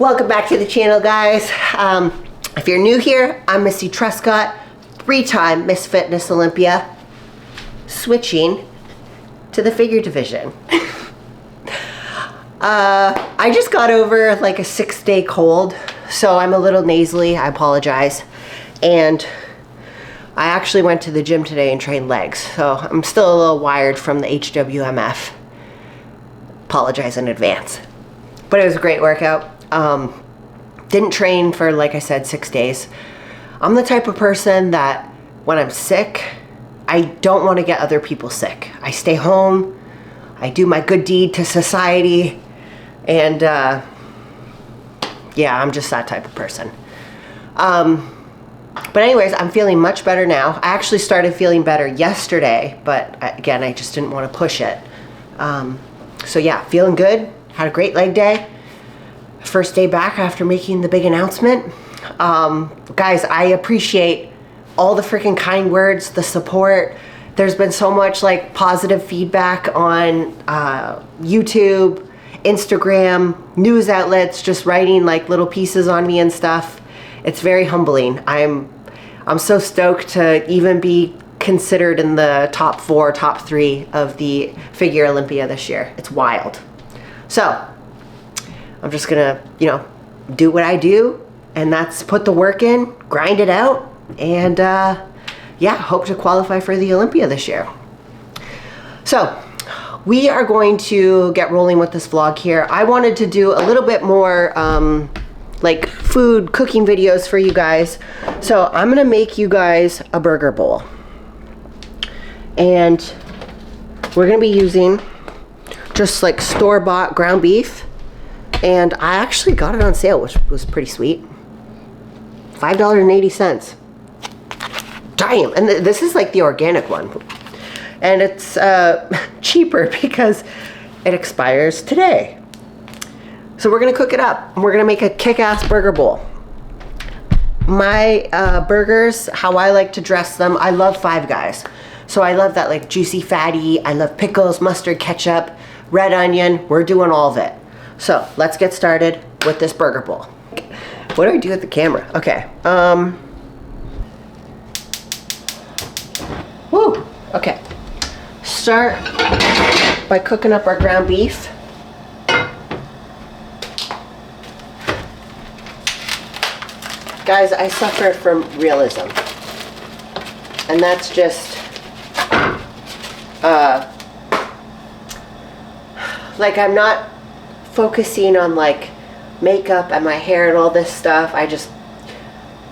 Welcome back to the channel, guys. If you're new here, I'm Missy Truscott, 3-time Miss Fitness Olympia, switching to the figure division. I just got over like a 6-day cold, so I'm a little nasally. I apologize. And I actually went to the gym today and trained legs, so I'm still a little wired from the HWMF. Apologize in advance. But it was a great workout. Didn't train for, like I said, 6 days. I'm the type of person that when I'm sick, I don't want to get other people sick. I stay home, I do my good deed to society, and yeah, I'm just that type of person. But anyways, I'm feeling much better now. I actually started feeling better yesterday, but again, I just didn't want to push it. So yeah, feeling good. Had a great leg day. First day back after making the big announcement. Guys, I appreciate all the freaking kind words, the support. There's been so much like positive feedback on YouTube, Instagram, news outlets, just writing like little pieces on me and stuff. It's very humbling. I'm so stoked to even be considered in the top 4, top 3 of the Figure Olympia this year. It's wild. So I'm just gonna, do what I do, and that's put the work in, grind it out, and yeah, hope to qualify for the Olympia this year. So we are going to get rolling with this vlog here. I wanted to do a little bit more like food cooking videos for you guys. So I'm gonna make you guys a burger bowl. And we're gonna be using just like store-bought ground beef. And I actually got it on sale, which was pretty sweet. $5.80. Damn, and this is like the organic one. And it's cheaper because it expires today. So we're gonna cook it up. We're gonna make a kick-ass burger bowl. My burgers, how I like to dress them, I love Five Guys. So I love that like juicy fatty. I love pickles, mustard, ketchup, red onion. We're doing all of it. So let's get started with this burger bowl. What do I do with the camera? Okay. Woo. Okay. Start by cooking up our ground beef. Guys, I suffer from realism. And that's just like I'm not focusing on like makeup and my hair and all this stuff. I just,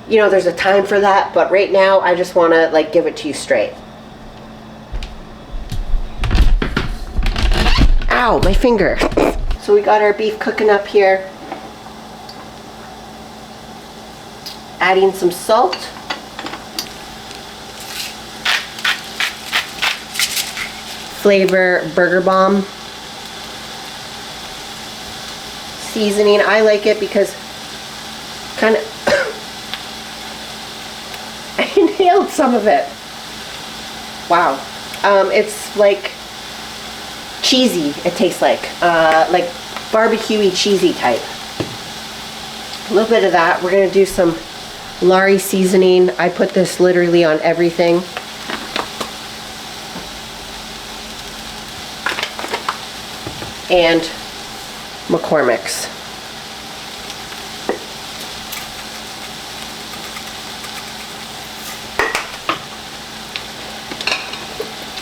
there's a time for that, but right now I just want to like give it to you straight. Ow, my finger. So we got our beef cooking up here. Adding some salt. Flavor Burger Bomb. Seasoning, I like it because kind of I inhaled some of it. Wow. It's like cheesy, it tastes like barbecue-y cheesy type. A little bit of that. We're gonna do some Lari seasoning. I put this literally on everything. And McCormick's.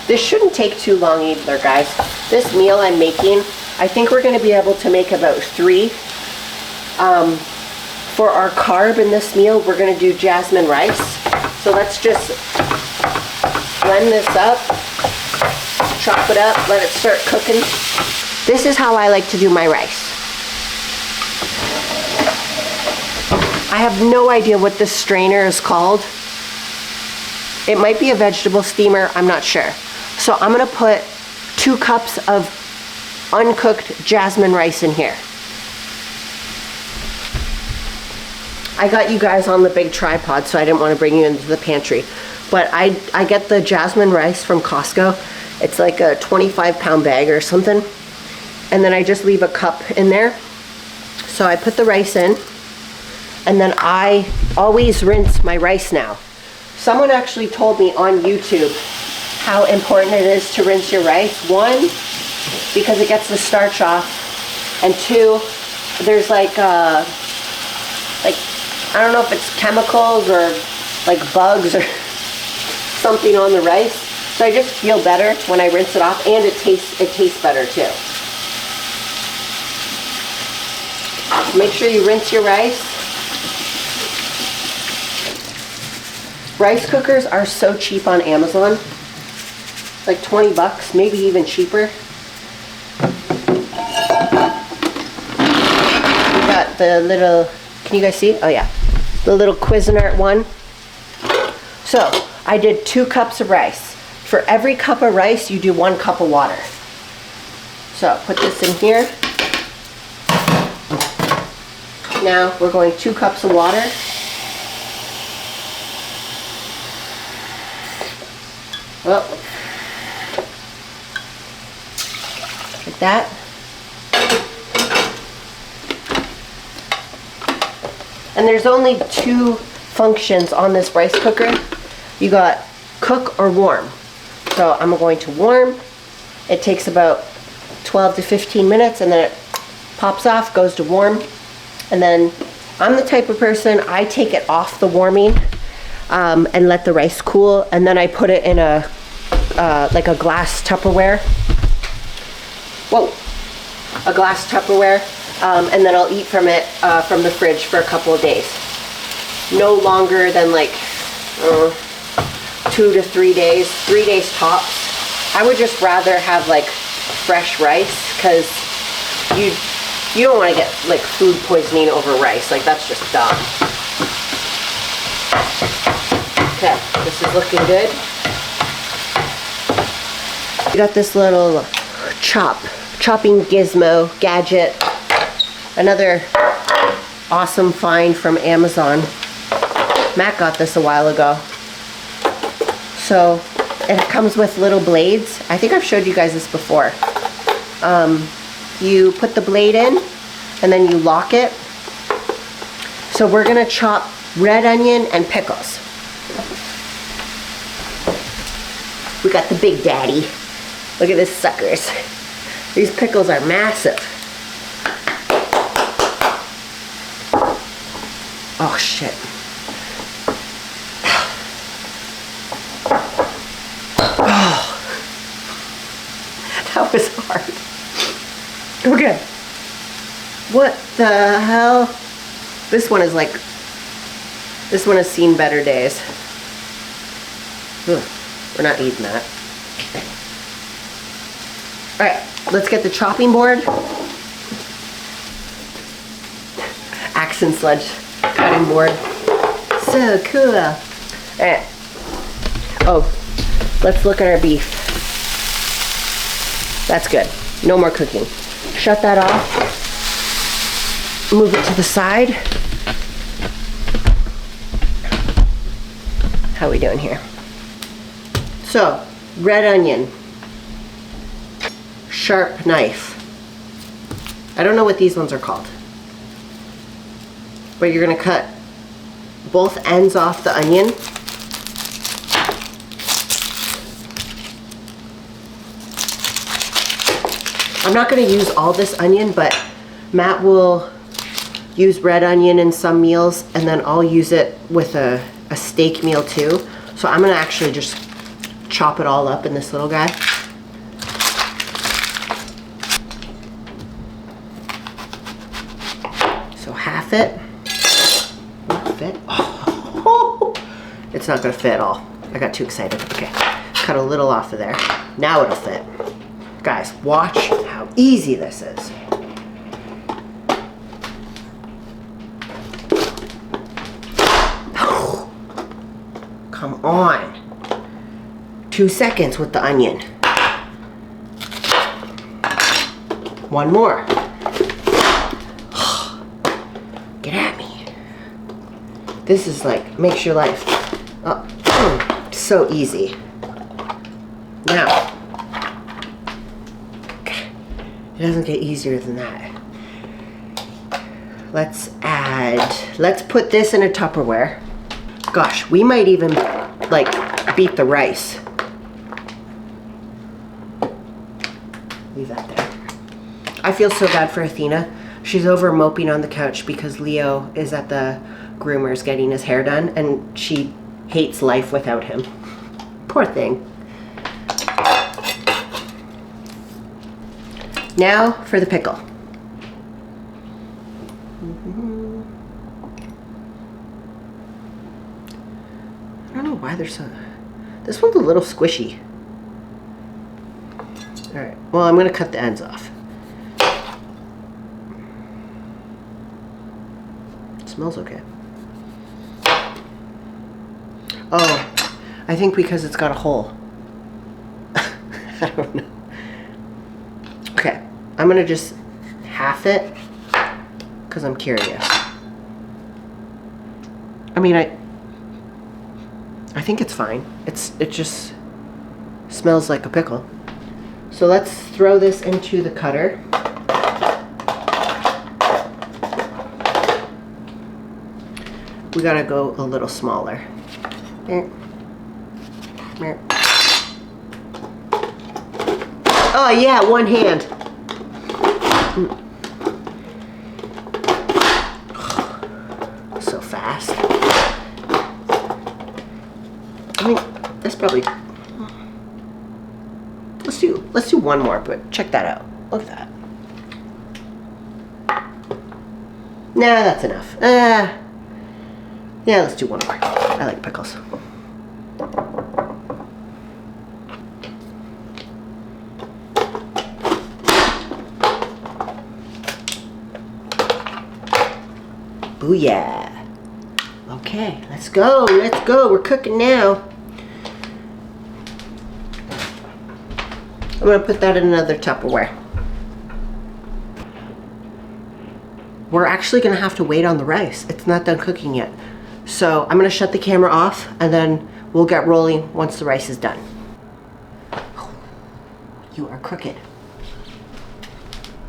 This shouldn't take too long either, guys. This meal I'm making, I think we're going to be able to make about 3. For our carb in this meal, we're going to do jasmine rice. So let's just blend this up, chop it up, let it start cooking. This is how I like to do my rice. I have no idea what this strainer is called. It might be a vegetable steamer, I'm not sure. So I'm gonna put 2 cups of uncooked jasmine rice in here. I got you guys on the big tripod, so I didn't want to bring you into the pantry. But I get the jasmine rice from Costco. It's like a 25-pound bag or something. And then I just leave a cup in there. So I put the rice in, and then I always rinse my rice now. Someone actually told me on YouTube how important it is to rinse your rice. One, because it gets the starch off, and two, there's like I don't know if it's chemicals or like bugs or something on the rice. So I just feel better when I rinse it off, and it tastes better too. Make sure you rinse your rice. Rice cookers are so cheap on Amazon. Like 20 bucks, maybe even cheaper. We got the little, can you guys see? Oh yeah, the little Cuisinart one. So I did 2 cups of rice. For every cup of rice, you do 1 cup of water. So put this in here. Now we're going 2 cups of water. Oh. Like that. And there's only 2 functions on this rice cooker. You got cook or warm. So I'm going to warm. It takes about 12 to 15 minutes, and then it pops off, goes to warm. And then I'm the type of person, I take it off the warming and let the rice cool, and then I put it in a like a glass Tupperware. Whoa, a glass Tupperware, and then I'll eat from it from the fridge for a couple of days. No longer than like 2 to 3 days, 3 days tops. I would just rather have like fresh rice, because you don't want to get like food poisoning over rice. Like, that's just dumb. Okay, this is looking good. We got this little chopping gizmo gadget. Another awesome find from Amazon. Matt got this a while ago. So it comes with little blades. I think I've showed you guys this before. You put the blade in, and then you lock it. So we're gonna chop red onion and pickles. We got the big daddy. Look at this suckers. These pickles are massive. Oh shit. Oh, that was hard. Okay. What the hell? This one has seen better days. Ugh, we're not eating that. Alright, let's get the chopping board. Axe and Sledge cutting board. So cool. Alright. Oh, let's look at our beef. That's good. No more cooking. Shut that off. Move it to the side. How are we doing here? So, red onion. Sharp knife. I don't know what these ones are called. But you're gonna cut both ends off the onion. I'm not going to use all this onion, but Matt will use red onion in some meals, and then I'll use it with a steak meal too. So I'm going to actually just chop it all up in this little guy. So half it. Not fit. Oh, it's not going to fit all. I got too excited. Okay, cut a little off of there. Now it'll fit. Guys, watch how easy this is. Come on. 2 seconds with the onion. One more. Get at me. This is like, makes your life so easy. Now, it doesn't get easier than that. let's put this in a Tupperware. Gosh, we might even like beat the rice. Leave that there. I feel so bad for Athena. She's over moping on the couch because Leo is at the groomer's getting his hair done, and she hates life without him. Poor thing. Now for the pickle. I don't know why they're so... This one's a little squishy. Alright, well, I'm going to cut the ends off. It smells okay. Oh, I think because it's got a hole. I don't know. Okay, I'm going to just half it because I'm curious. I mean, I think it's fine. It just smells like a pickle. So let's throw this into the cutter. We gotta go a little smaller. Oh yeah, one hand. So fast. I mean, that's probably... Let's do one more, but check that out. Look at that. Nah, that's enough. Yeah, let's do one more. I like pickles. Booyah. Okay, let's go. Let's go. We're cooking now. I'm going to put that in another Tupperware. We're actually going to have to wait on the rice. It's not done cooking yet. So I'm going to shut the camera off and then we'll get rolling once the rice is done. You are crooked.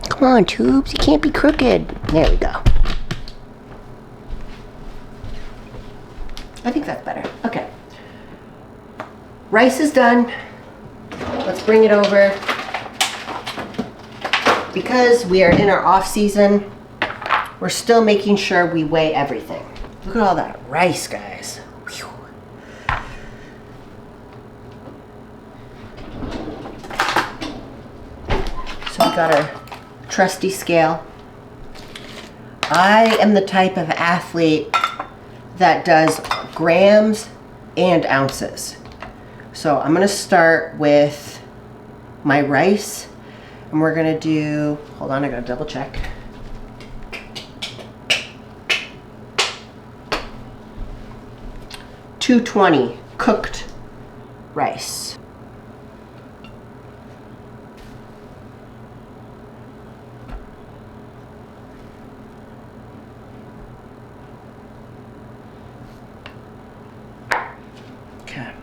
Come on, Tubes. You can't be crooked. There we go. I think that's better. Okay. Rice is done. Let's bring it over. Because we are in our off season, we're still making sure we weigh everything. Look at all that rice, guys. Whew. So we got our trusty scale. I am the type of athlete that does grams and ounces. So I'm gonna start with my rice, and we're gonna do, hold on, I gotta double check. $220 cooked rice. Okay.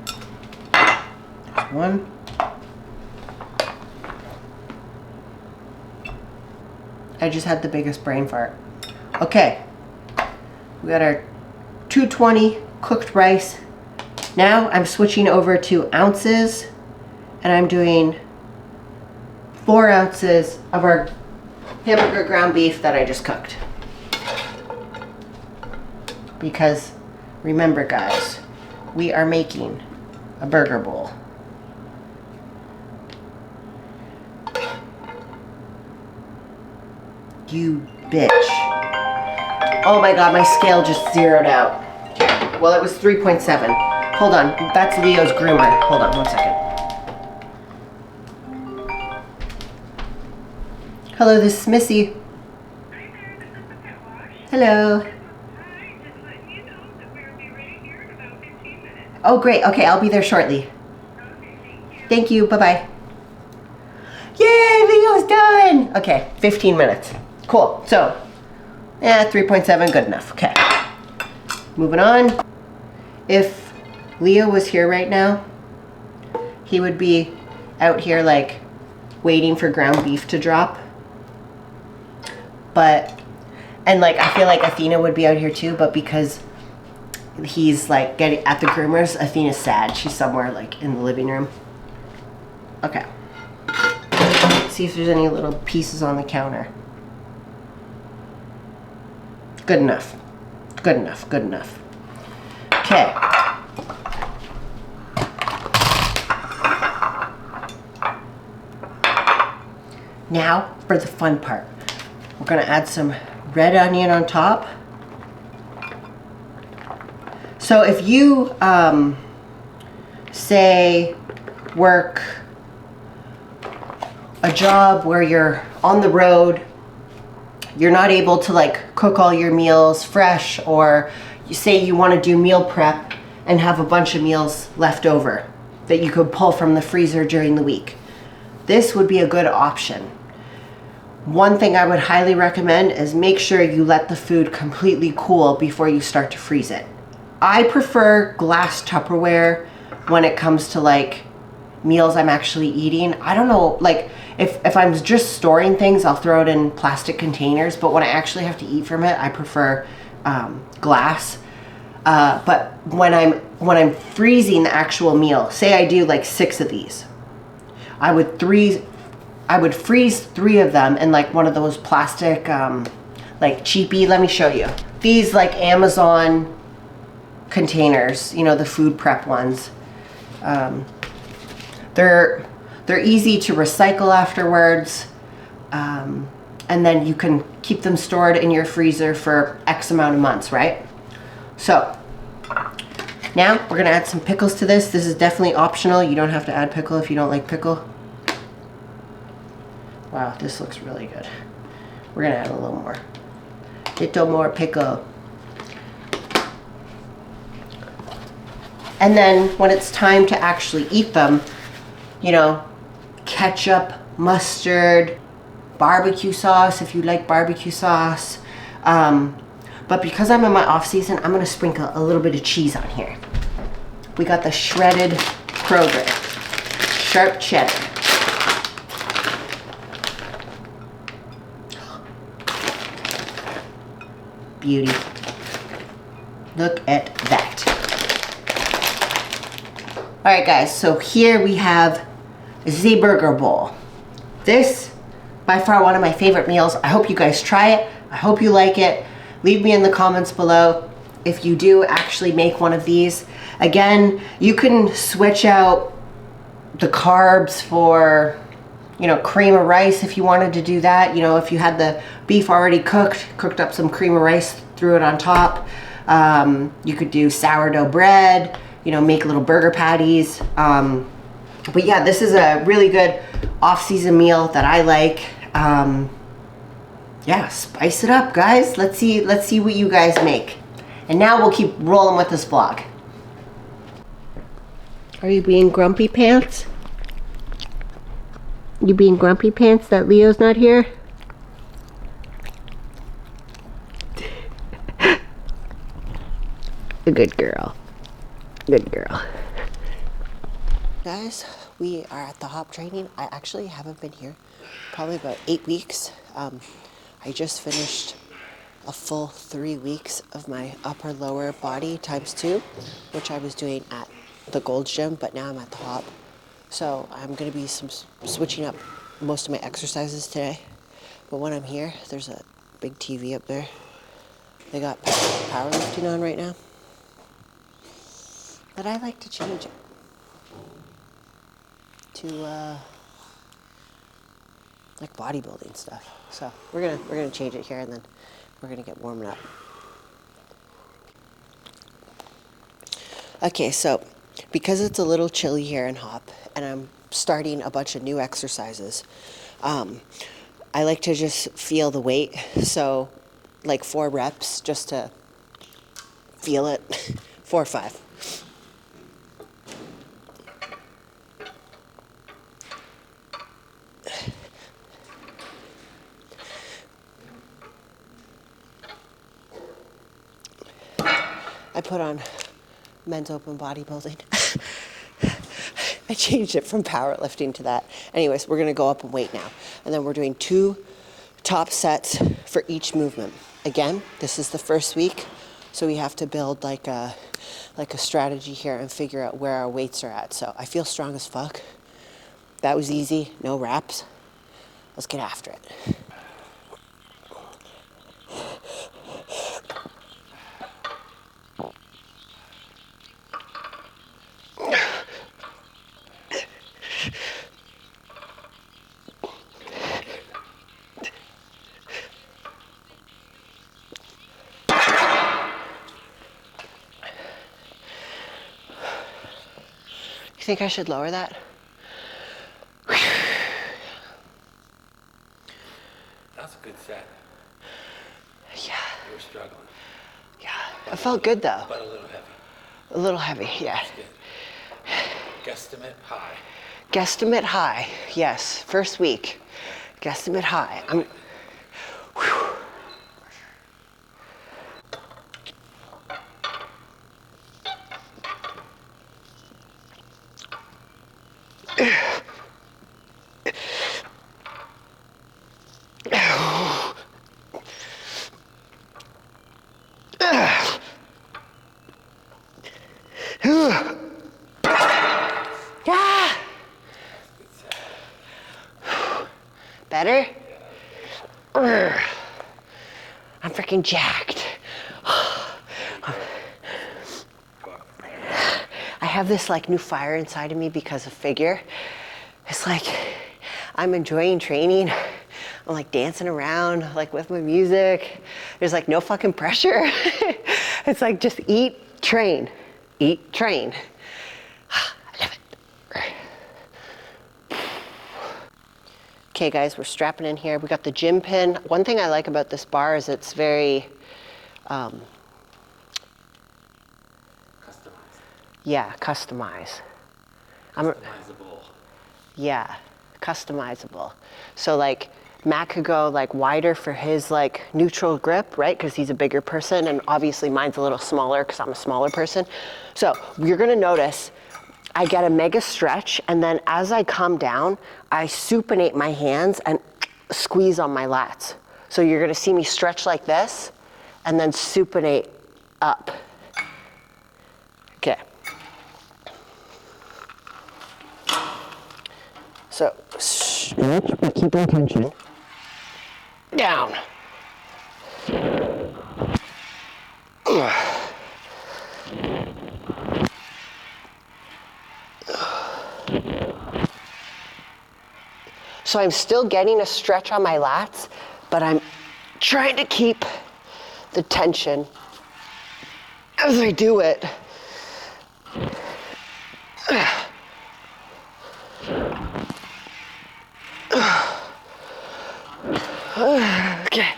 There's one. I just had the biggest brain fart. Okay. We got our 220 cooked rice. Now I'm switching over to ounces, and I'm doing 4 ounces of our hamburger ground beef that I just cooked. Because remember, guys, we are making a burger bowl. You bitch. Oh my god, my scale just zeroed out. Well, it was 3.7. Hold on, that's Leo's groomer. Hold on 1 second. Hello, this is Missy. Hi there, this is the pet wash. Hello. Hi, just letting you know that we'll be right here in about 15 minutes. Oh, great. Okay, I'll be there shortly. Okay, thank you. Thank you. Bye-bye. Yay, Leo's done. Okay, 15 minutes. Cool. So, 3.7, good enough. Okay. Moving on. If Leo was here right now, he would be out here like waiting for ground beef to drop. But And like, I feel like Athena would be out here too, but because he's like getting at the groomers, Athena's sad. She's somewhere like in the living room. Okay. See if there's any little pieces on the counter. Good enough. Good enough. Good enough. Okay. Now for the fun part. We're gonna add some red onion on top. So if you say work a job where you're on the road, you're not able to like cook all your meals fresh, or you say you want to do meal prep and have a bunch of meals left over that you could pull from the freezer during the week, this would be a good option. One thing I would highly recommend is make sure you let the food completely cool before you start to freeze it. I prefer glass Tupperware when it comes to like meals I'm actually eating. I don't know, like if I'm just storing things, I'll throw it in plastic containers, but when I actually have to eat from it, I prefer glass. But when I'm freezing the actual meal, say I do like 6 of these, I would freeze 3 of them in like one of those plastic, like cheapy, let me show you. These like Amazon containers, you know, the food prep ones. They're easy to recycle afterwards. And then you can keep them stored in your freezer for X amount of months, right? So now we're gonna add some pickles to this. This is definitely optional. You don't have to add pickle if you don't like pickle. Wow, this looks really good. We're gonna add a little more. Little more pickle. And then when it's time to actually eat them, you know, ketchup, mustard, barbecue sauce if you like barbecue sauce. But because I'm in my off season, I'm gonna sprinkle a little bit of cheese on here. We got the shredded Kroger, sharp cheddar. Beauty. Look at that. All right, guys, so here we have the burger bowl. This, by far, one of my favorite meals. I hope you guys try it. I hope you like it. Leave me in the comments below if you do actually make one of these. Again, you can switch out the carbs for, you know, cream of rice if you wanted to do that. You know, if you had the beef already cooked up some cream of rice, threw it on top. You could do sourdough bread, you know, make little burger patties. But yeah, this is a really good off-season meal that I like. Yeah, spice it up, guys. Let's see what you guys make. And now we'll keep rolling with this vlog. Are you being grumpy pants? You being grumpy pants that Leo's not here? A good girl. Good girl. Guys, we are at the hop training. I actually haven't been here probably about 8 weeks. I just finished a full 3 weeks of my upper lower body ×2, which I was doing at the Gold's Gym, but now I'm at the hop. So I'm gonna be switching up most of my exercises today. But when I'm here, there's a big TV up there. They got powerlifting on right now. But I like to change it to like bodybuilding stuff. So we're gonna change it here, and then we're gonna get warming up. Okay, so because it's a little chilly here in hop, and I'm starting a bunch of new exercises, I like to just feel the weight. So like 4 reps just to feel it. 4 or 5. I put on men's open bodybuilding. I changed it from powerlifting to that. Anyways, we're gonna go up and weight now. And then we're doing 2 top sets for each movement. again, this is the first week, so we have to build like a strategy here and figure out where our weights are at. So I feel strong as fuck. That was easy, no reps. Let's get after it. You think I should lower that? That's a good set. Yeah. You were struggling. Yeah. It felt good though. But a little heavy. A little heavy, yeah. That's good. Guesstimate high. Guesstimate high, yes. First week. Guesstimate high. Whew. Better? I'm freaking jacked. I have this like new fire inside of me because of figure. It's like I'm enjoying training. I'm like dancing around like with my music. There's like no fucking pressure. It's like just eat, train, eat, train. I love it. Okay guys, we're strapping in here. We got the gym pin. One thing I like about this bar is it's very, Customized. yeah, customize. Customizable. Yeah, customizable. So like Matt could go like wider for his like neutral grip, right? Because he's a bigger person, and obviously mine's a little smaller because I'm a smaller person. So you're gonna notice I get a mega stretch, and then as I come down, I supinate my hands and squeeze on my lats. So you're gonna see me stretch like this, and then supinate up. Okay. So stretch, but keeping tension. Down. So I'm still getting a stretch on my lats, but I'm trying to keep the tension as I do it. Okay.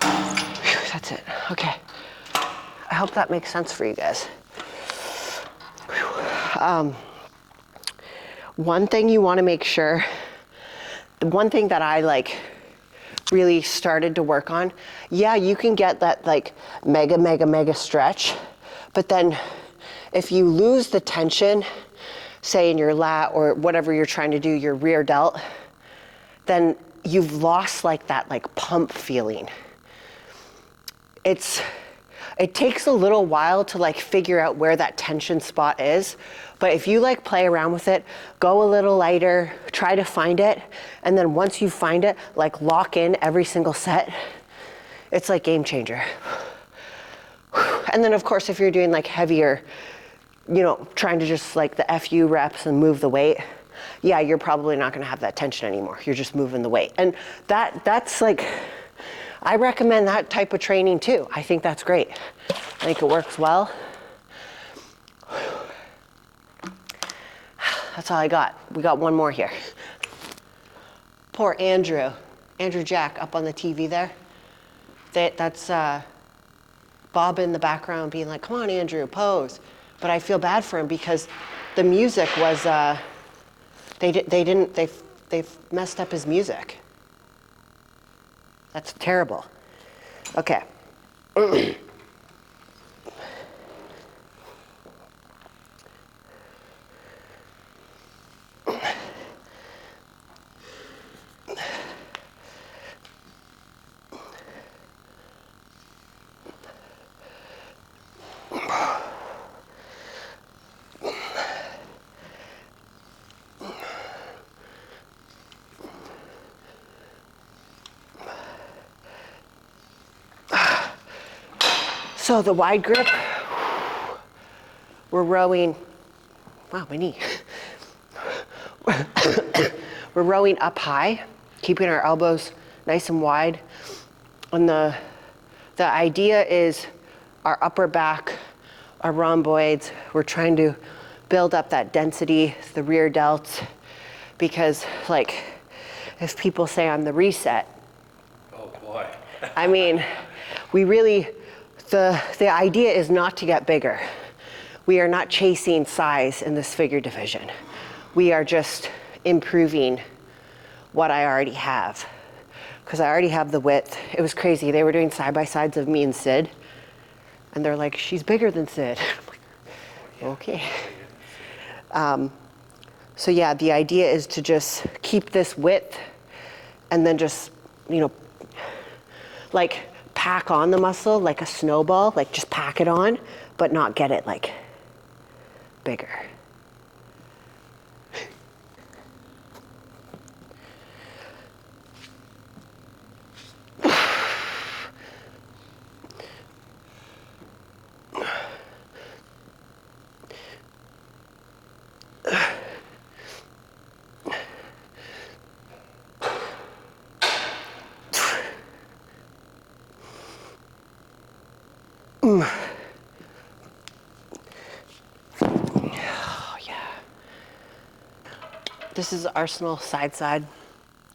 Whew, that's it. Okay. I hope that makes sense for you guys. One thing you want to make sure, the one thing that I like really started to work on, yeah, you can get that like mega stretch, but then if you lose the tension, say in your lat or whatever you're trying to do, your rear delt, then you've lost like that like pump feeling. It takes a little while to like figure out where that tension spot is, but if you like play around with it, go a little lighter, try to find it, and then once you find it, like lock in every single set, it's like game changer. And then of course, if you're doing like heavier, you know, trying to just like the FU reps and move the weight, yeah, you're probably not gonna have that tension anymore. You're just moving the weight. And that's like, I recommend that type of training too. I think that's great. I think it works well. That's all I got. We got one more here. Poor Andrew Jack up on the TV there. That's Bob in the background being like, come on Andrew, pose. But I feel bad for him because the music was, they've messed up his music. That's terrible. Okay. So the wide grip, we're rowing, wow, my knee. We're rowing up high, keeping our elbows nice and wide. And the idea is our upper back, our rhomboids, we're trying to build up that density, the rear delts, because like, if people say I'm the reset, Oh boy. I mean, we really, the idea is not to get bigger. We are not chasing size in this figure division. We are just improving what I already have. Because I already have the width. It was crazy. They were doing side-by-sides of me and Sid. And they're like, she's bigger than Sid. I'm like, okay. So yeah, the idea is to just keep this width and then just, you know, like pack on the muscle like a snowball, like just pack it on, but not get it like bigger. Oh, yeah. This is Arsenal side.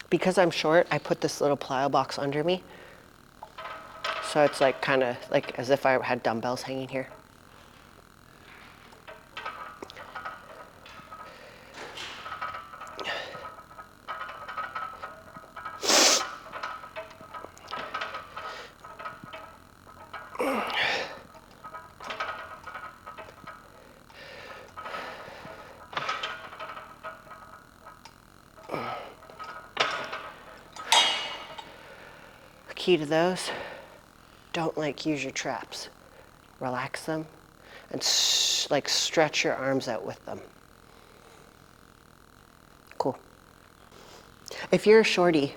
Because I'm short, I put this little plyo box under me. So it's like kind of like as if I had dumbbells hanging here. Key to those, don't like use your traps. Relax them and like stretch your arms out with them. Cool. If you're a shorty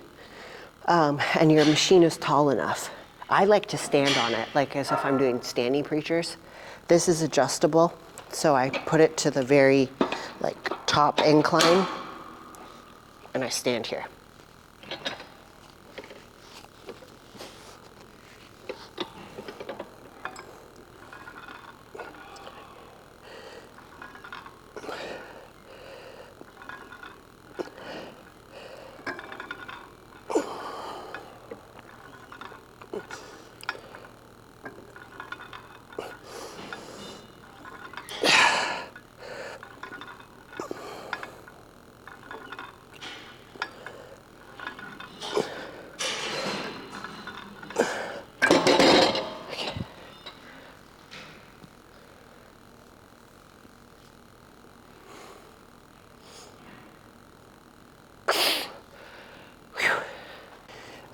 and your machine is tall enough, I like to stand on it like as if I'm doing standing preachers. This is adjustable, so I put it to the very like top incline and I stand here.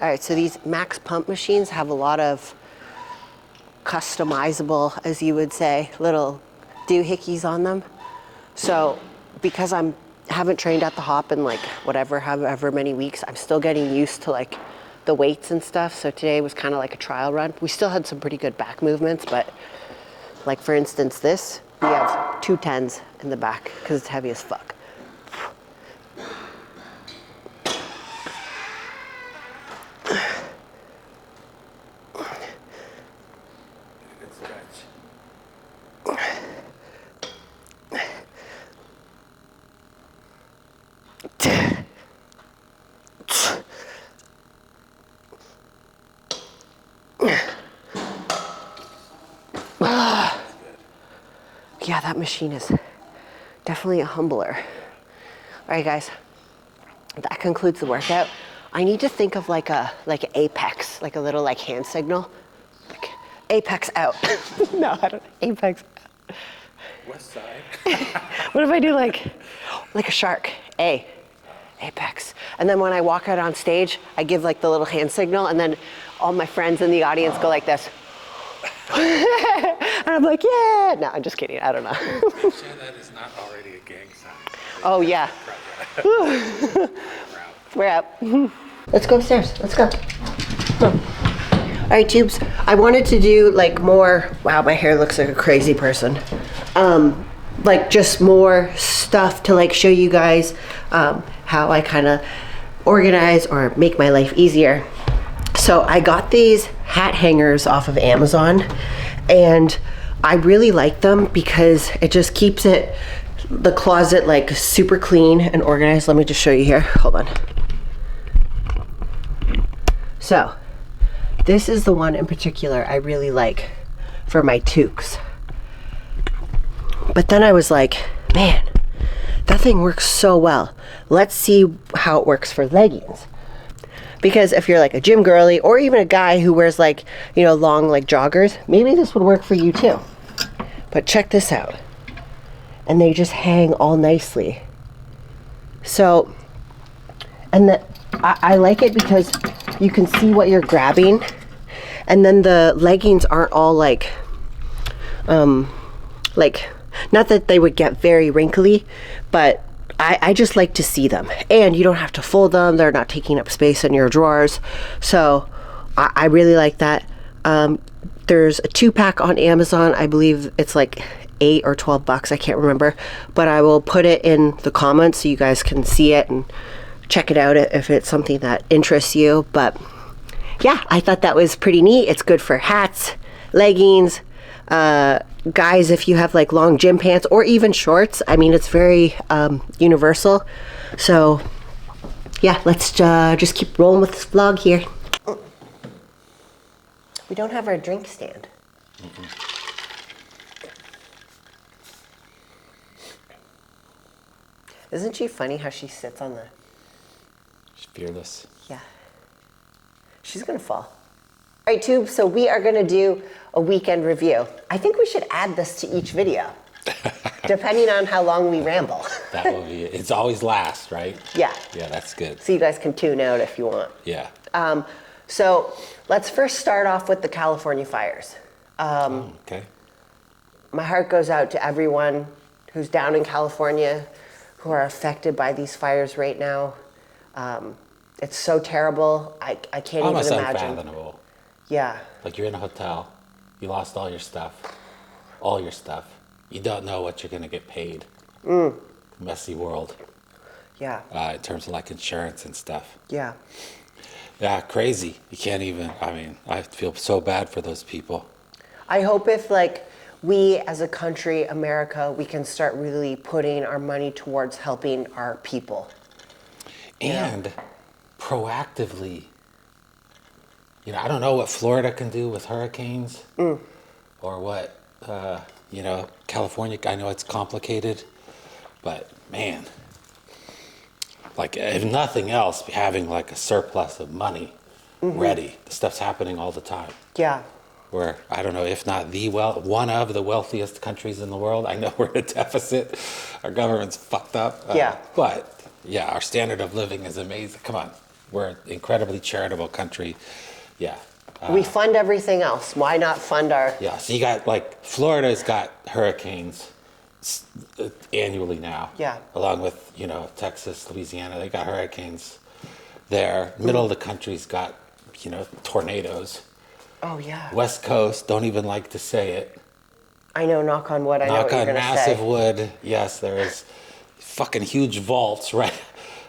All right, so these max pump machines have a lot of customizable, as you would say, little doohickeys on them. So because I haven't trained at the hop in like however many weeks, I'm still getting used to like the weights and stuff. So today was kind of like a trial run. We still had some pretty good back movements, but like for instance this, we have 2 10s in the back because it's heavy as fuck. Yeah, that machine is definitely a humbler. All right, guys, that concludes the workout. I need to think of like an apex, like a little like hand signal, like apex out. No, I don't. Apex out. West side. What if I do like a shark? Apex. And then when I walk out on stage, I give like the little hand signal, and then all my friends in the audience go like this. And I'm like, yeah. No, I'm just kidding. I don't know. Sure that is not already a gang sign. Oh, yeah. We're out. Let's go upstairs. Let's go. Come on. right, tubes. I wanted to do like more. Wow, my hair looks like a crazy person. Like just more stuff to like show you guys how I kind of organize or make my life easier. So I got these hat hangers off of Amazon, and I really like them because it just keeps the closet like super clean and organized. Let me just show you here. Hold on. So this is the one in particular I really like for my toques. But then I was like, man, that thing works so well. Let's see how it works for leggings. Because if you're like a gym girly or even a guy who wears like, you know, long like joggers, maybe this would work for you too. But check this out. And they just hang all nicely. So, and I like it because you can see what you're grabbing. And then the leggings aren't all like, not that they would get very wrinkly, but I just like to see them. And you don't have to fold them. They're not taking up space in your drawers. So I really like that. There's a 2-pack on Amazon. I believe it's like $8 or $12. I can't remember. But I will put it in the comments so you guys can see it and check it out if it's something that interests you. But yeah, I thought that was pretty neat. It's good for hats, leggings, guys, if you have like long gym pants or even shorts. I mean, it's very universal. So yeah, let's just keep rolling with this vlog here. We don't have our drink stand. Isn't she funny how she sits on the... She's fearless. Yeah. She's gonna fall. All right, tube, so we are gonna do a weekend review. I think we should add this to each video, depending on how long we ramble. That will be it. It's always last, right? Yeah. Yeah, that's good. So you guys can tune out if you want. Yeah. So let's first start off with the California fires. Okay. My heart goes out to everyone who's down in California who are affected by these fires right now. It's so terrible. I can't Almost even imagine. unfathomable. Yeah. Like you're in a hotel, you lost all your stuff. You don't know what you're gonna get paid. Messy world. Yeah. In terms of like insurance and stuff. Yeah. Yeah, crazy. You can't even, I mean, I feel so bad for those people. I hope if like we as a country, America, we can start really putting our money towards helping our people. And proactively, you know, I don't know what Florida can do with hurricanes or what, you know, California, I know it's complicated, but man, like if nothing else, having like a surplus of money ready. The stuff's happening all the time. Yeah. We're, I don't know, if not one of the wealthiest countries in the world. I know we're in a deficit. Our government's fucked up. Yeah. But yeah, our standard of living is amazing. Come on. We're an incredibly charitable country. Yeah. We fund everything else. Why not fund our... Yeah, so you got like, Florida's got hurricanes annually now. Yeah. Along with, you know, Texas, Louisiana, they got hurricanes there. Middle of the country's got, you know, tornadoes. Oh, yeah. West Coast, don't even like to say it. I know, knock on wood, I know Knock what you're on going to massive say. wood. Yes, there is fucking huge vaults, right?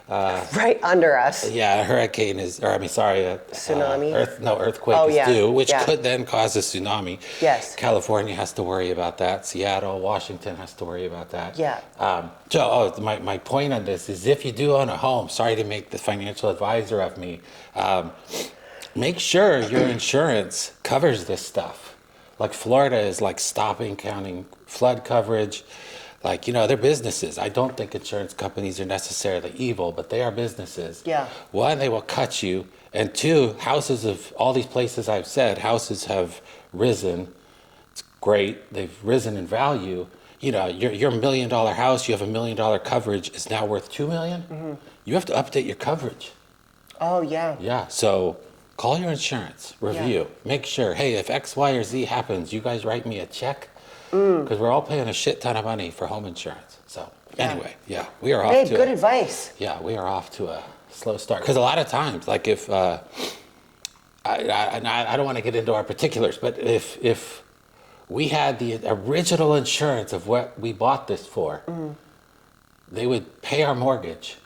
Right under us. Yeah, a hurricane is, or I mean, sorry, Tsunami? earthquake Oh, is yeah, due, which yeah. could then cause a tsunami. Yes. California has to worry about that. Seattle, Washington has to worry about that. Yeah. My point on this is if you do own a home, sorry to make the financial advisor of me, make sure your insurance covers this stuff. Like Florida is like stopping counting flood coverage. Like, you know, they're businesses. I don't think insurance companies are necessarily evil, but they are businesses. Yeah. One, they will cut you. And two, houses of all these places I've said, houses have risen. It's great. They've risen in value. You know, your $1 million house, you have $1 million coverage, is now worth $2 million. Mm-hmm. You have to update your coverage. Oh, yeah. Yeah. So call your insurance, review, make sure, hey, if X, Y, or Z happens, you guys write me a check. Because we're all paying a shit ton of money for home insurance. So anyway, yeah, we are off Hey, to good advice. Yeah, we are off to a slow start. Because a lot of times, like if, I don't want to get into our particulars, but if we had the original insurance of what we bought this for, they would pay our mortgage.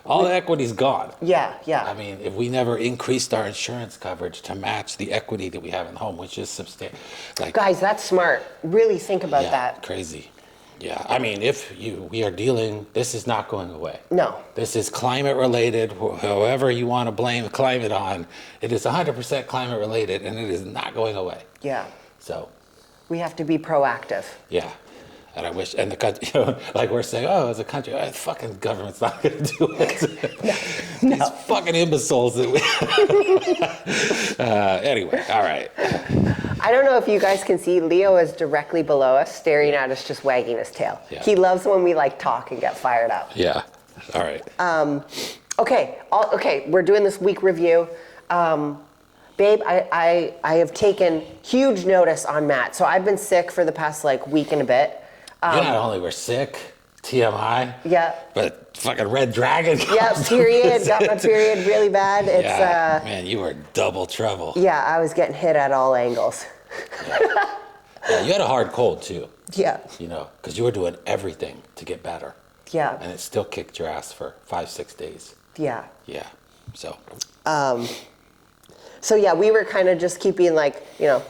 All the equity's gone. Yeah, yeah. I mean, if we never increased our insurance coverage to match the equity that we have in the home, which is substantial. Like, Guys, that's smart. Really think about yeah, that. crazy. Yeah, I mean, we are dealing, this is not going away. No. This is climate related, however you want to blame climate on. It is 100% climate related, and it is not going away. Yeah. So, We have to be proactive. yeah. And I wish, and the country, like we're saying, oh, as a country, the fucking government's not going to do it. These fucking imbeciles that we. Anyway, all right. I don't know if you guys can see, Leo is directly below us, staring at us, just wagging his tail. Yeah. He loves when we like talk and get fired up. Yeah. All right. Okay, we're doing this week review. Babe, I have taken huge notice on Matt. So I've been sick for the past like week and a bit. You not only were sick, TMI. Yeah. But fucking Red Dragon. Yeah, period. Got my period really bad. It's Yeah, man, you were double trouble. yeah, I was getting hit at all angles. Yeah, you had a hard cold too, Yeah. you know, because you were doing everything to get better. Yeah. And it still kicked your ass for 5-6 days. Yeah. Yeah. So, So yeah, we were kind of just keeping like,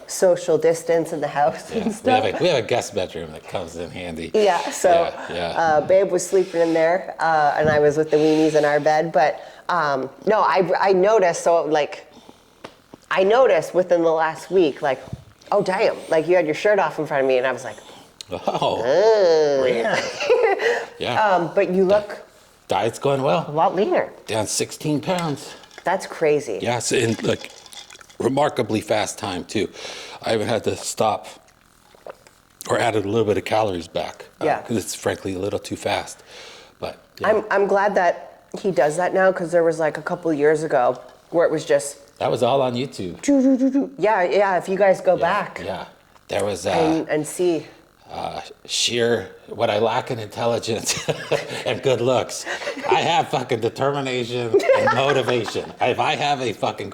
social distance in the house yeah. and stuff. We have a guest bedroom that comes in handy. Yeah, so Yeah. Babe was sleeping in there, and I was with the weenies in our bed. But no, I noticed. So like, I noticed within the last week, like, oh damn, like you had your shirt off in front of me, and I was like, Oh. Yeah. but you look Diet's going a well. lot leaner. Down 16 pounds. That's crazy. Yeah, so in like remarkably fast time too. I haven't had to stop or added a little bit of calories back. Yeah. Because it's frankly a little too fast. But yeah, I'm glad that he does that now, because there was like a couple years ago where it was just that was all on YouTube. yeah. If you guys go back Yeah. There was and see. sheer what I lack in intelligence and good looks. I have fucking determination and motivation. If I have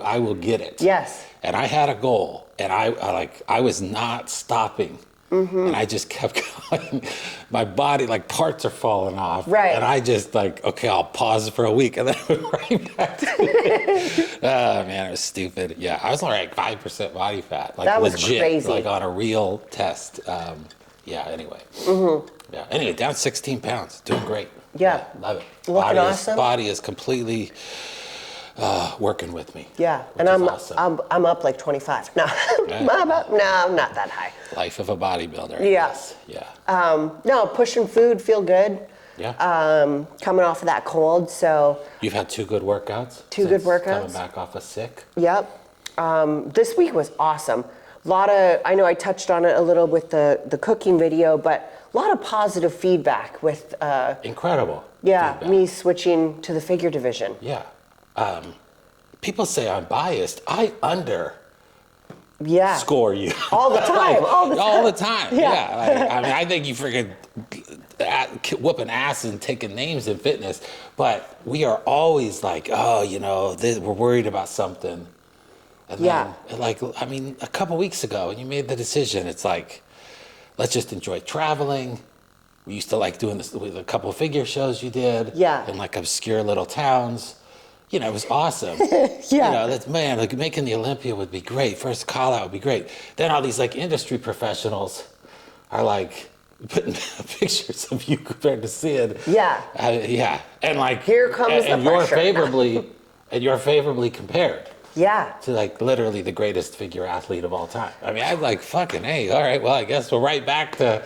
I will get it. Yes. And I had a goal, and I was not stopping. And I just kept going. My body, like parts are falling off. Right. And I just okay, I'll pause for a week and then I went right back to it. Oh man, it was stupid. Yeah, I was only like 5% body fat. Like That was legit, crazy. like on a real test. Yeah, anyway. Yeah, anyway, down 16 pounds. Doing great. Yeah. Love it. Looking awesome. Body is completely working with me. Yeah, which and is I'm awesome. I'm up like 25. No, Yeah. no, not that high. Life of a bodybuilder. I Yeah. guess. Yeah. No, pushing food, feel good. Yeah. Coming off of that cold, so You've had 2 good workouts. Two good since workouts. Coming back off of sick. yep. This week was awesome. I know I touched on it a little with the cooking video, but a lot of positive feedback with Incredible. me feedback. switching to the figure division. Yeah. People say I'm biased. I Yeah. score you. All the time, all the time. All the time. Yeah. Yeah. I mean, I think you freaking whooping ass and taking names in fitness, but we are always like, oh, we're worried about something. And Yeah. then, a couple weeks ago, when you made the decision, it's like, let's just enjoy traveling. We used to like doing this with a couple figure shows you did. Yeah. In like obscure little towns. It was awesome. Yeah. That's making the Olympia would be great. First call out would be great. Then all these like industry professionals are like putting pictures of you compared to Sid. Yeah. Yeah. And like Here comes and the you're pressure. you're favorably compared Yeah. to like literally the greatest figure athlete of all time. I mean, I'm like, fucking, hey, all right, well, I guess we're right back to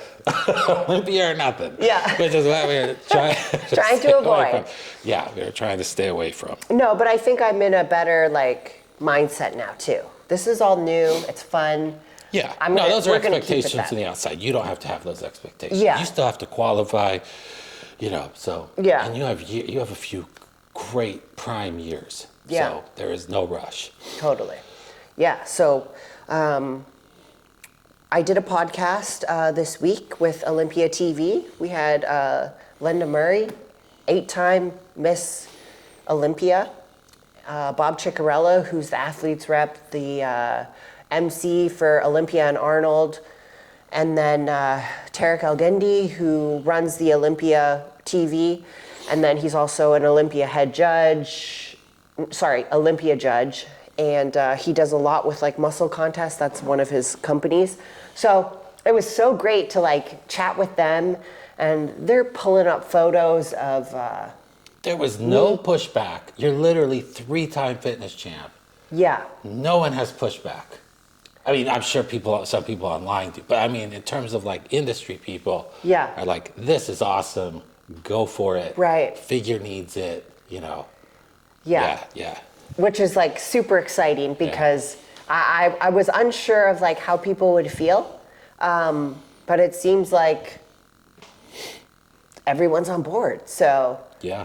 Olympia or nothing. Yeah. Which is what we're trying Trying stay to away avoid. from. Yeah, we're trying to stay away from. No, but I think I'm in a better mindset now too. This is all new. It's fun. Yeah. Those are we're gonna keep it expectations that. from the outside. You don't have to have those expectations. Yeah. You still have to qualify, so. Yeah. And you have a few great prime years. Yeah. So there is no rush. Totally. Yeah. So I did a podcast this week with Olympia TV. We had Linda Murray, 8-time Miss Olympia. Bob Ciccarello, who's the athletes rep, the MC for Olympia and Arnold, and then Tarek Elgendi, who runs the Olympia TV, and then he's also an Olympia judge, and he does a lot with like muscle contests. That's one of his companies. So it was so great to like chat with them, and they're pulling up photos of. There was no pushback. You're literally 3-time fitness champ. Yeah. No one has pushback. I mean, I'm sure some people online do, but I mean, in terms of like industry people, Yeah. are like, this is awesome. Go for it. Right. Figure needs it. You know. Yeah. Yeah. Which is like super exciting because I was unsure of like how people would feel, but it seems like everyone's on board. So Yeah.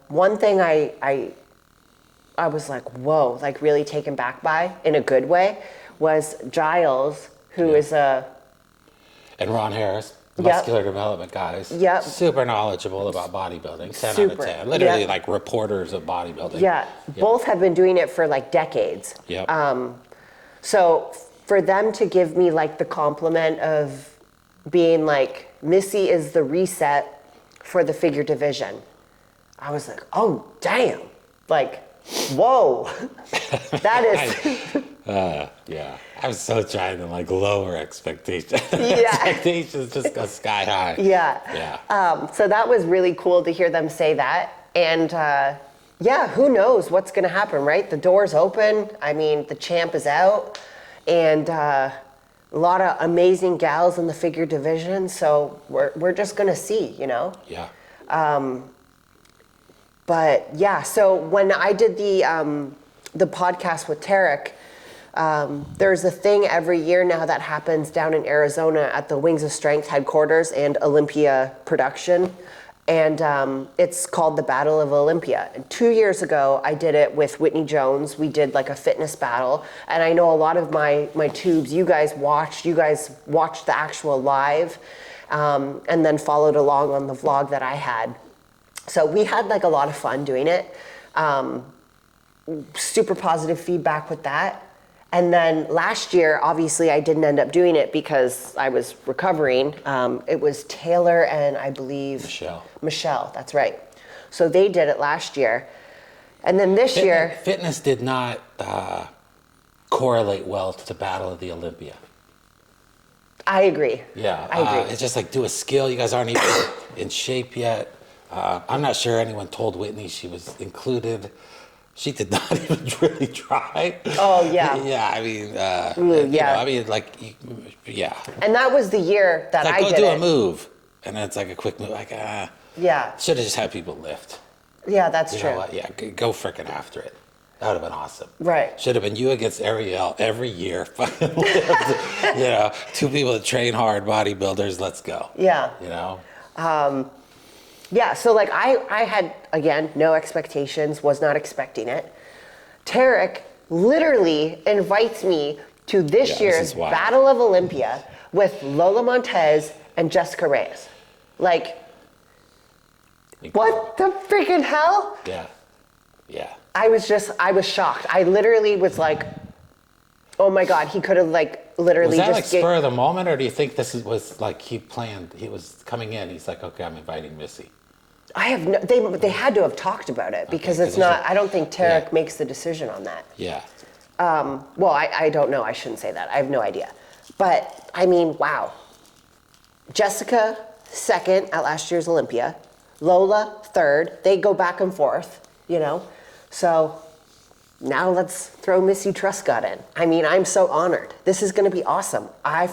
one thing I was like, whoa, like really taken back by in a good way was Giles, who is a And Ron Harris, Yep. muscular development guys. Yep. Super knowledgeable about bodybuilding. 10 out Super. of 10. Literally Yep. like reporters of bodybuilding. yeah, both have been doing it for like decades. Yep. So for them to give me like the compliment of being like, Missy is the reset for the figure division, I was like, oh, damn. Like, whoa. That is. Yeah. I was so trying to like lower expectations. Yeah. Expectations just go sky high. Yeah. Yeah. So that was really cool to hear them say that. And yeah, who knows what's going to happen, right? The door's open. I mean, the champ is out. And a lot of amazing gals in the figure division. So we're just going to see, you know? Yeah. But yeah, so when I did the podcast with Tarek, there's a thing every year now that happens down in Arizona at the Wings of Strength headquarters and Olympia production. And it's called the Battle of Olympia. And 2 years ago, I did it with Whitney Jones. We did like a fitness battle. And I know a lot of my tubes, you guys watched the actual live, and then followed along on the vlog that I had. So we had like a lot of fun doing it. Super positive feedback with that. And then last year, obviously I didn't end up doing it because I was recovering. It was Taylor and I believe Michelle, that's right. So they did it last year. And then this year... Fitness did not correlate well to the Battle of the Olympia. I agree. Yeah. I agree. It's just like, do a skill. You guys aren't even in shape yet. I'm not sure anyone told Whitney she was included. She did not even really try. Oh, yeah. Yeah, I mean, yeah. You know, I mean, like, yeah. And that was the year that I did it. Go do a move. And then it's like a quick move, like, Yeah. Should have just had people lift. Yeah, that's You true. know what? Yeah, go freaking after it. That would have been awesome. Right. Should have been you against Ariel every year. Fucking lift. You know, two people that train hard, bodybuilders, let's go. Yeah. You know? Yeah, so like I had, again, no expectations, was not expecting it. Tarek literally invites me to this year's Battle of Olympia with Lola Montez and Jessica Reyes. Like, what the freaking hell? Yeah. Yeah. I was shocked. I literally was like, oh my God, he could have like literally was that just... like spur of the moment, or do you think this was like he planned, he was coming in, he's like, okay, I'm inviting Missy? I have no, they had to have talked about it because it's not, I don't think Tarek makes the decision on that. Yeah. Well, I don't know. I shouldn't say that. I have no idea. But I mean, wow. Jessica, second at last year's Olympia. Lola, third. They go back and forth, you know. So now let's throw Missy Truscott in. I mean, I'm so honored. This is going to be awesome. I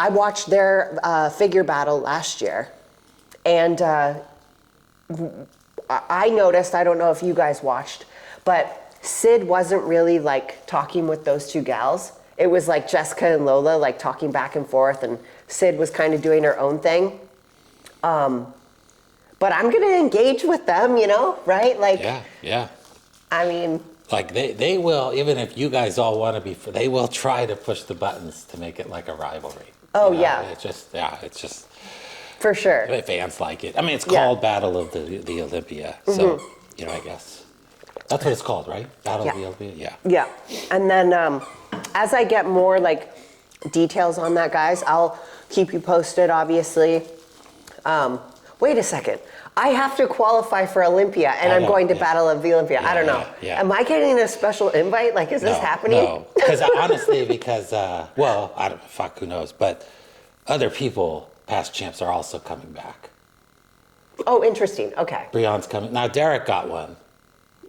watched their figure battle last year. And I noticed, I don't know if you guys watched, but Sid wasn't really like talking with those two gals. It was like Jessica and Lola like talking back and forth, and Sid was kind of doing her own thing. But I'm gonna engage with them, you know, right? Like, yeah. I mean, like they will, even if you guys all want to be, they will try to push the buttons to make it like a rivalry. Oh, you know? yeah. It's just. For sure. Fans like it. I mean, it's called Battle of the Olympia, so you know, I guess. That's what it's called, right? Battle Yeah. VLB. Yeah. Yeah. And then as I get more like details on that, guys, I'll keep you posted, obviously. Wait a second. I have to qualify for Olympia, and I I'm know, going to yeah. Battle of the Olympia. I don't know. Yeah. Am I getting a special invite? Like, is this happening? No, because honestly, well, I don't fuck, who knows, but other people, past champs, are also coming back. Oh, interesting. Okay. Breon's coming now. Derek got one.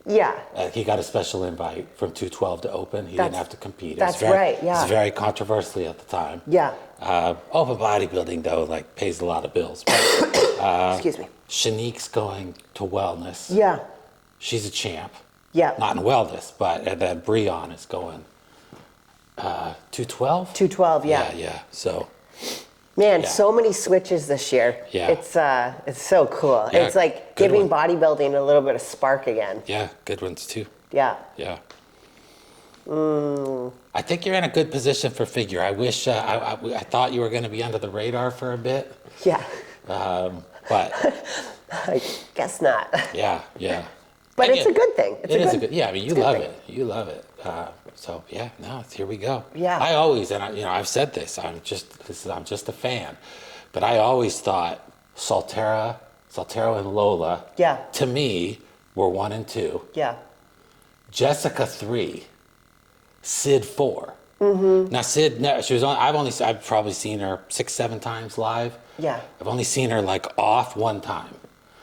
Yeah. He got a special invite from 212 to open. He didn't have to compete. That's right, yeah. It was very controversial at the time. Yeah. Open bodybuilding though, like pays a lot of bills. But, Excuse me. Shanique's going to wellness. Yeah. She's a champ. Yeah. Not in wellness, but and then Breon is going 212. 212. Yeah. Yeah. So Man, Yeah. so many switches this year. Yeah. It's so cool. Yeah, It's like good giving one. bodybuilding a little bit of spark again. yeah, good ones too. Yeah. Yeah. I think you're in a good position for figure. I wish I thought you were going to be under the radar for a bit, Yeah. but I guess not. yeah. But And it's a good thing. It is a good. Yeah, I mean, you love thing. it. You love it. So yeah, no, here we go. Yeah. I always, and I've said this. I'm just a fan, but I always thought Saltero and Lola. Yeah. To me, were 1 and 2. Yeah. Jessica 3, Sid 4. Mm-hmm. Now Sid, no, she was on. I've probably seen her 6-7 times live. Yeah. I've only seen her like off one time.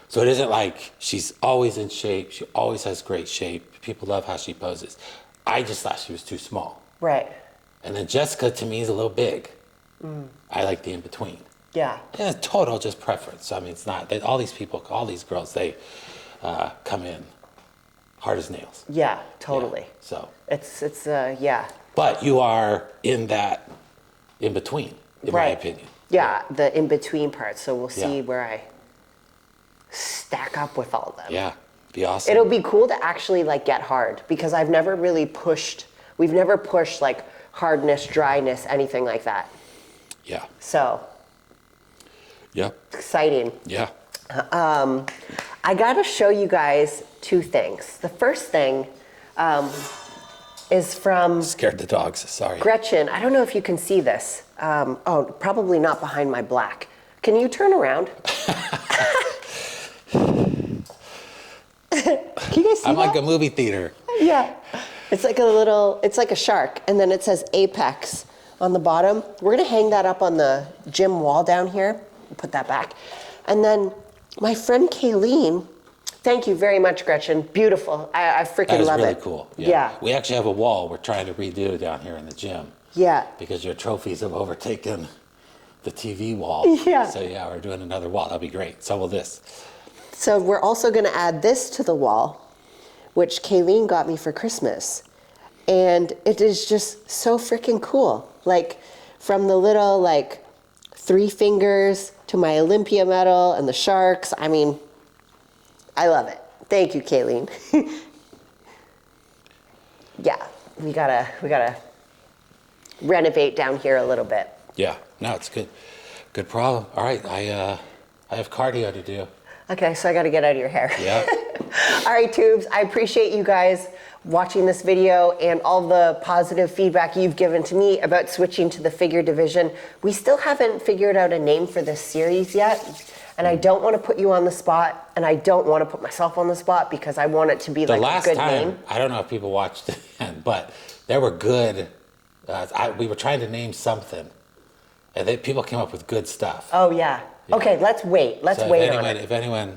So it isn't like she's always in shape. She always has great shape. People love how she poses. I just thought she was too small. Right. And then Jessica to me is a little big. I like the in between. Yeah. Yeah, total just preference. I mean, it's not. All these people, all these girls, they come in hard as nails. Yeah. Totally. Yeah, so. It's yeah. But you are in that in between, in my Right. opinion. Yeah, the in between part. So we'll see Yeah. where I stack up with all of them. Yeah, be awesome. It'll be cool to actually like get hard because I've never really pushed. We've never pushed like hardness, dryness, anything like that. Yeah. So Yep. exciting. Yeah. I gotta show you guys 2 things. The first thing is from Scared the dogs. Sorry. Gretchen. I don't know if you can see this. Oh, probably not behind my black. Can you turn around? Can you guys see I'm that? like a movie theater. Yeah. It's like it's like a shark, and then it says Apex on the bottom. We're gonna hang that up on the gym wall down here. Put that back. And then my friend Kayleen, thank you very much, Gretchen. Beautiful. I freaking That is love really it. cool. Yeah. We actually have a wall we're trying to redo down here in the gym Yeah. because your trophies have overtaken the TV wall. Yeah. So yeah, we're doing another wall. That'll be great. So will this. So we're also gonna add this to the wall, which Kayleen got me for Christmas. And it is just so freaking cool. Like from the little like 3 fingers to my Olympia medal and the sharks. I mean, I love it. Thank you, Kayleen. Yeah, we gotta renovate down here a little bit. Yeah. No, it's good. Good problem. All right. I have cardio to do. Okay, so I gotta get out of your hair. Yeah. All right, Tubes, I appreciate you guys watching this video and all the positive feedback you've given to me about switching to the figure division. We still haven't figured out a name for this series yet, and I don't want to put you on the spot, and I don't want to put myself on the spot because I want it to be The like a last good time, name. I don't know if people watched it again, but there were good. We were trying to name something, and people came up with good stuff. Oh, yeah. Okay, let's wait. Let's So wait on it. if anyone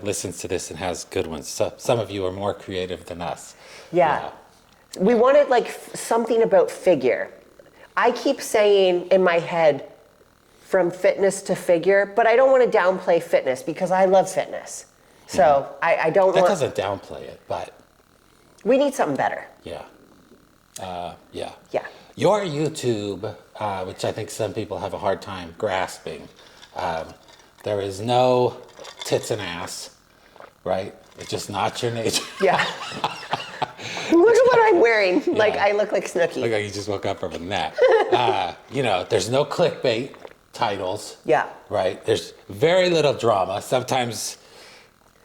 listens to this and has good ones, some of you are more creative than us. Yeah. We wanted like something about figure. I keep saying in my head from fitness to figure, but I don't want to downplay fitness because I love fitness. So I don't That want. doesn't downplay it, but We need something better. yeah. Yeah. Yeah. Your YouTube, which I think some people have a hard time grasping, there is no tits and ass, right? It's just not your nature. Yeah. Look at what I'm wearing. Like I look like Snooki. Look like you just woke up from a nap. There's no clickbait titles. Yeah. Right? There's very little drama. Sometimes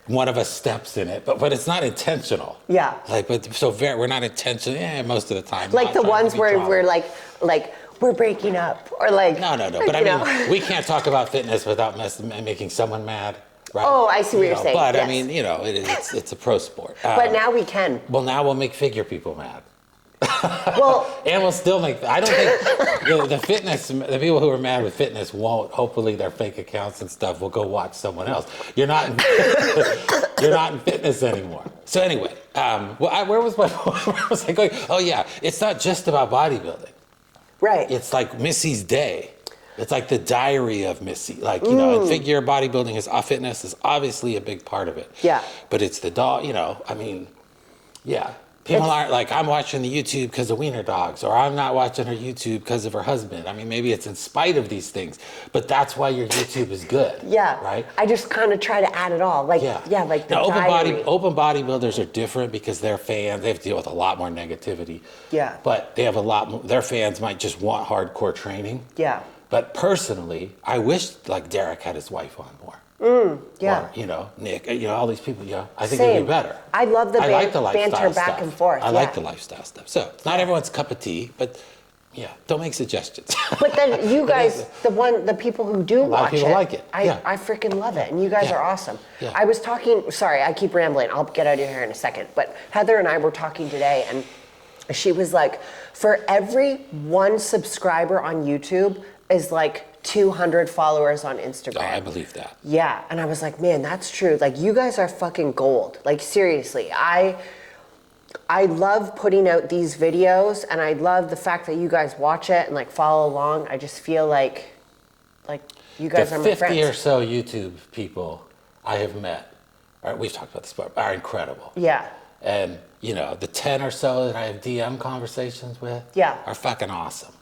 one of us steps in it, but it's not intentional. Yeah. Like, but we're not intentional. Yeah, most of the time. Like not the trying to ones be where drama. we're like we're breaking up, or like No. But you I know. mean, we can't talk about fitness without making someone mad, right? Oh, I see what You you're know, saying. But Yes. I mean, it's a pro sport. But now we can. Well, now we'll make figure people mad. Well, And we'll still make. I don't think the people who are mad with fitness won't. Hopefully, their fake accounts and stuff will go watch someone else. You're not. You're not in fitness anymore. So anyway, where was I going? Oh yeah, it's not just about bodybuilding. right. It's like Missy's day. It's like the diary of Missy. Like, and figure bodybuilding fitness is obviously a big part of it. Yeah. But it's the dog, I mean, yeah. People aren't like, I'm watching the YouTube because of wiener dogs, or I'm not watching her YouTube because of her husband. I mean, maybe it's in spite of these things, but that's why your YouTube is good. Yeah. Right? I just kind of try to add it all. Like, Yeah. like the now, diary. open bodybuilders are different because their fans, they have to deal with a lot more negativity. Yeah. But they have a lot more, their fans might just want hardcore training. Yeah. But personally, I wish like Derek had his wife on more. Yeah. Or, Nick, all these people, I think Same. it'd be better. I love the like the lifestyle banter back stuff. and forth. I like the lifestyle stuff. So it's not everyone's cup of tea, but yeah, don't make suggestions. But then you guys, the people who do lot of watch people it, like it. Yeah. I freaking love it, and you guys Yeah. are awesome. Yeah. I was talking. Sorry, I keep rambling. I'll get out of here in a second. But Heather and I were talking today, and she was like, for every one subscriber on YouTube is like 200 followers on Instagram. Oh, I believe that. Yeah, and I was like, man, that's true. Like, you guys are fucking gold. Like, seriously, I love putting out these videos, and I love the fact that you guys watch it and like follow along. I just feel like you guys The are my 50 friends. or so YouTube people I have met, we've talked about this before, are incredible. Yeah, And, the 10 or so that I have DM conversations with Yeah. are fucking awesome.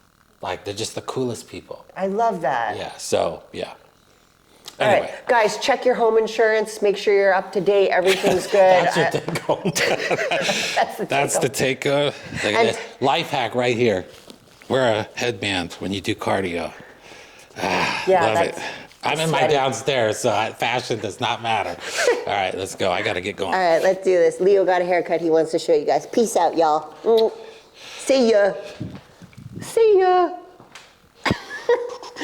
Like, they're just the coolest people. I love that. Yeah, so, yeah. All Anyway. right, guys, check your home insurance. Make sure you're up to date. Everything's good. That's your take home. That's the take home. And- Life hack right here. Wear a headband when you do cardio. Yeah, Love it. I'm in my sweaty. downstairs, so fashion does not matter. All right, let's go. I got to get going. All right, let's do this. Leo got a haircut. He wants to show you guys. Peace out, y'all. See ya. See ya.